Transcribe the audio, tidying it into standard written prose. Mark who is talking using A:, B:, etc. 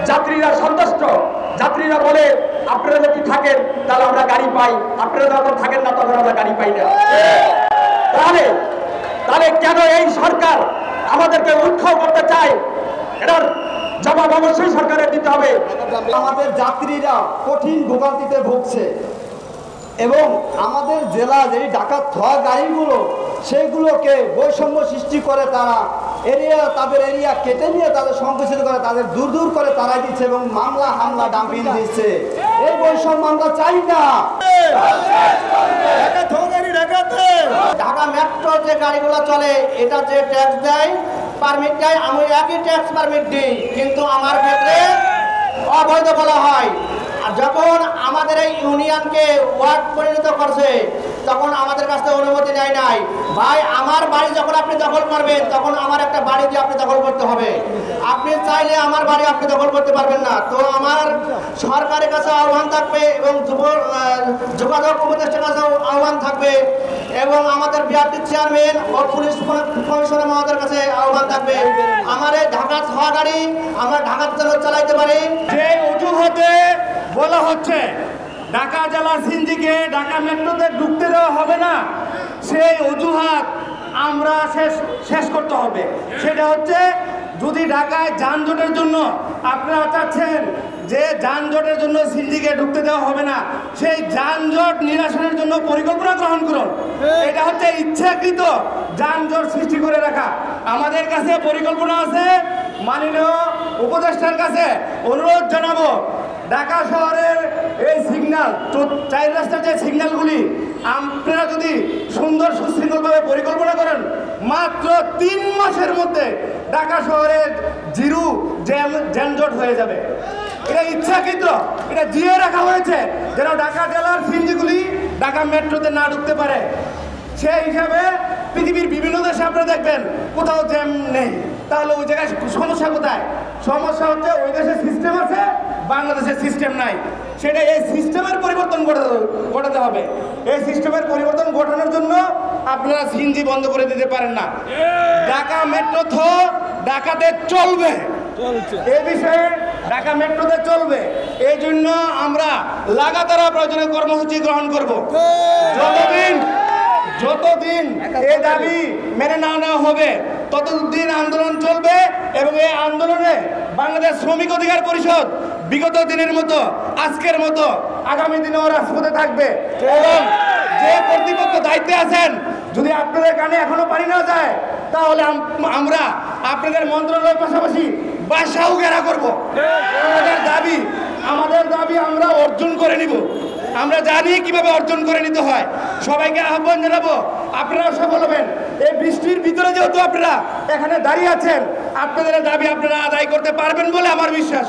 A: যাত্রীরা সন্তুষ্ট। যাত্রীরা বলে আপনারা যদি থাকেন তাহলে আমরা গাড়ি পাই, আপনারা যখন থাকেন না তখন আমরা গাড়ি পাই না। তাহলে কেন এই সরকার আমাদেরকে উৎখাও করতে চায়? এটার জবাব অবশ্যই সরকারের দিতে হবে।
B: আমাদের যাত্রীরা কঠিন ভোগান্তিতে ভুগছে এবং আমাদের জেলা যে ডাকাত হওয়া গাড়িগুলো সেইগুলোকে বৈষম্য সৃষ্টি করে তারা তাদের এরিয়া কেটে নিয়ে তাদের সংকুচিত করে তাদের দূর দূর করে তারাই দিচ্ছে এবং মামলা হামলা ডাম্পিং দিচ্ছে। এই বৈষম্য আমরা চাই না। ঢাকা মেট্রো যে গাড়িগুলো চলে এটা যে ট্যাক্স দেয় পারমিট দেয়, আমি একই ট্যাক্স পারমিট দিই, কিন্তু আমার ক্ষেত্রে অবৈধ বলা হয়। আর যখন আমাদের এই ইউনিয়নকে ওয়ার্ড পরিণত করছে তখন আমাদের কাছ থেকে অনুমতি নেয় নাই। ভাই আমার বাড়ি যখন আপনি দখল করবেন তখন আমার একটা বাড়ি দিয়ে আপনি দখল করতে হবে। আপনি চাইলে আমার বাড়ি আপনি দখল করতে পারবেন না। তো আমার সরকারের কাছে আহ্বান থাকবে এবং যোগাযোগ উপদেষ্টার কাছেও আহ্বান থাকবে এবং আমাদের বিআরটি চেয়ারম্যান ও পুলিশ কমিশনার মহোদয়ের কাছে আহ্বান থাকবে, আমার এই ঢাকা হওয়া গাড়ি আমরা ঢাকাতে চালাইতে পারি।
C: যে অজুহাতে বলা হচ্ছে ঢাকা জেলার সিএনজিকে ঢাকা মেট্রোতে ঢুকতে দেওয়া হবে না, সেই অজুহাত আমরা শেষ করতে হবে। সেটা হচ্ছে যদি ঢাকায় যানজটের জন্য আপনারা চাচ্ছেন যে যানজটের জন্য সিএনজিকে ঢুকতে দেওয়া হবে না, সেই যানজট নিরসনের জন্য পরিকল্পনা গ্রহণ করুন। এটা হচ্ছে ইচ্ছাকৃত যানজট সৃষ্টি করে রাখা। আমাদের কাছে পরিকল্পনা আছে, মাননীয় উপদেষ্টার কাছে অনুরোধ জানাবো ঢাকা শহরের এই সিগন্যাল 4 রাস্তার যে সিগন্যালগুলি আপনারা যদি সুন্দর সুশৃঙ্খলভাবে পরিকল্পনা করেন মাত্র 3 মাসের মধ্যে ঢাকা শহরের জিরো যানজট হয়ে যাবে। এটা ইচ্ছাকৃত, এটা জিয়ে রাখা হয়েছে যেন ঢাকা জেলার সিএনজিগুলি ঢাকা মেট্রোতে না ঢুকতে পারে। সেই হিসাবে পৃথিবীর বিভিন্ন দেশে আপনারা দেখবেন কোথাও জ্যাম নেই, তাহলে ওই জায়গায় সমস্যা কোথায়? সমস্যা হচ্ছে ওই দেশের সিস্টেম আছে, বাংলাদেশের সিস্টেম নাই। সেটা এই সিস্টেমের পরিবর্তন ঘটাতে হবে। এই সিস্টেমের পরিবর্তন ঘটানোর জন্য আপনারা সিএনজি বন্ধ করে দিতে পারেন না। ঢাকা মেট্রো তো ঢাকাতে চলবে, এই বিষয়ে ঢাকা মেট্রোতে চলবে। এই জন্য আমরা লাগাতার প্রয়োজনীয় কর্মসূচি গ্রহণ করব। যতদিন এই দাবি মেনে না নেওয়া হবে ততদিন আন্দোলন চলবে এবং এই আন্দোলনে বাংলাদেশ শ্রমিক অধিকার পরিষদ বিগত দিনের মতো আজকের মতো আগামী দিনেও রাজপথে থাকবে। এবং যে কর্তৃপক্ষ দায়িত্বে আছেন যদি আপনাদের কানে এখনো পানি না যায় তাহলে আমরা আপনাদের মন্ত্রণালয়ের পাশাপাশি বাসাও ঘেরা করব। আমাদের দাবি আমরা অর্জন করে নিব। আমরা জানি কিভাবে অর্জন করে নিতে হয়। সবাইকে আহ্বান জানাবো আপনারা সফল হবেন। এই বৃষ্টির ভিতরে যেহেতু আপনারা এখানে দাঁড়িয়ে আছেন আপনাদের দাবি আপনারা আদায় করতে পারবেন বলে আমার বিশ্বাস।